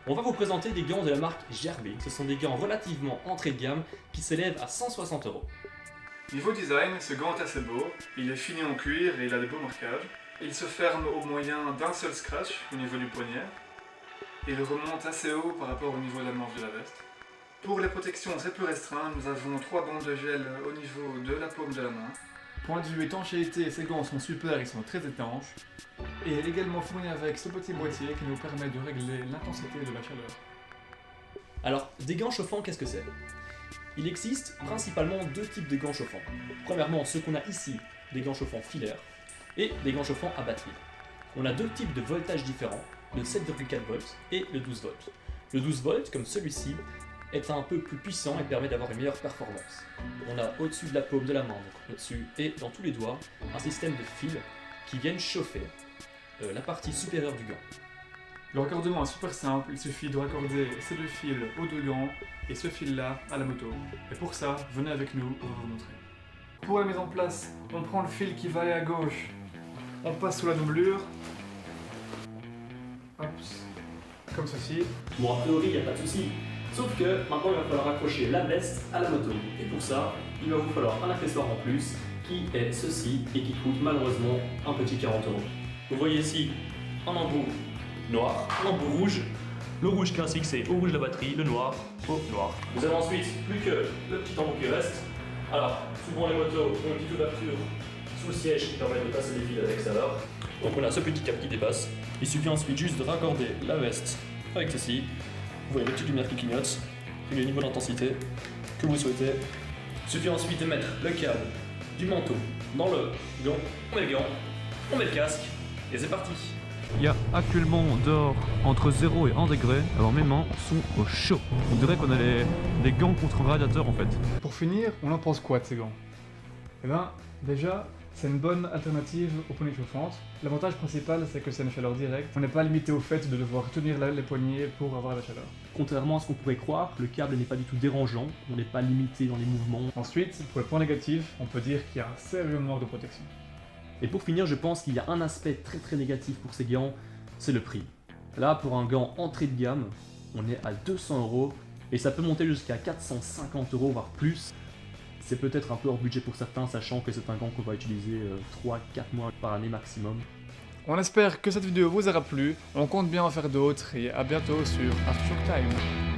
On va vous présenter des gants de la marque Gervais. Ce sont des gants relativement entrée de gamme qui s'élèvent à 160 €. Niveau design, ce gant est assez beau, il est fini en cuir et il a des beaux marquages. Il se ferme au moyen d'un seul scratch au niveau du poignet. Et il remonte assez haut par rapport au niveau de la manche de la veste. Pour les protections, c'est plus restreint, nous avons 3 bandes de gel au niveau de la paume de la main. Point de vue étanchéité, ces gants sont super, ils sont très étanches. Et elle est également fournie avec ce petit boîtier qui nous permet de régler l'intensité de la chaleur. Alors, des gants chauffants, qu'est-ce que c'est? Il existe principalement deux types de gants chauffants. Premièrement, ceux qu'on a ici, des gants chauffants filaires, et des gants chauffants à batterie. On a deux types de voltages différents, le 7,4 volts et le 12 volts. Le 12 volts, comme celui-ci, est un peu plus puissant et permet d'avoir une meilleure performance. On a au-dessus de la paume de la main, donc au-dessus et dans tous les doigts, un système de fils qui viennent chauffer la partie supérieure du gant. Le raccordement est super simple, il suffit de raccorder ces deux fils aux deux gants et ce fil-là à la moto. Et pour ça, venez avec nous, on va vous montrer. Pour la mise en place, on prend le fil qui va aller à gauche, on passe sous la doublure, hop, comme ceci. Bon, a priori, il n'y a pas de souci. Sauf que maintenant, il va falloir accrocher la veste à la moto. Et pour ça, il va vous falloir un accessoire en plus, qui est ceci, et qui coûte malheureusement un petit 40 €. Vous voyez ici un embout noir, un embout rouge. Le rouge classique, c'est au rouge de la batterie, le noir au noir. Vous avez ensuite plus que le petit embout qui reste. Alors, souvent les motos ont une petite ouverture sous le siège qui permet de passer les fils à l'extérieur. Donc on a ce petit cap qui dépasse. Il suffit ensuite juste de raccorder la veste avec ceci. Vous voyez les petites lumières qui clignotent, le niveau d'intensité que vous souhaitez. Il suffit ensuite de mettre le câble du manteau dans le gant. On met le gant, on met le casque et c'est parti. Il y a actuellement dehors entre 0 et 1 degré, alors mes mains sont au chaud. On dirait qu'on a des gants contre un radiateur en fait. Pour finir, on en pense quoi de ces gants? Eh ben, déjà, c'est une bonne alternative aux poignées chauffantes. L'avantage principal, c'est que c'est une chaleur directe. On n'est pas limité au fait de devoir tenir les poignets pour avoir la chaleur. Contrairement à ce qu'on pourrait croire, le câble n'est pas du tout dérangeant, on n'est pas limité dans les mouvements. Ensuite, pour le point négatif, on peut dire qu'il y a un sérieux manque de protection. Et pour finir, je pense qu'il y a un aspect très négatif pour ces gants, c'est le prix. Là, pour un gant entrée de gamme, on est à 200 € et ça peut monter jusqu'à 450 €, voire plus. C'est peut-être un peu hors budget pour certains, sachant que c'est un gant qu'on va utiliser 3-4 mois par année maximum. On espère que cette vidéo vous aura plu, on compte bien en faire d'autres et à bientôt sur Aftershock Time.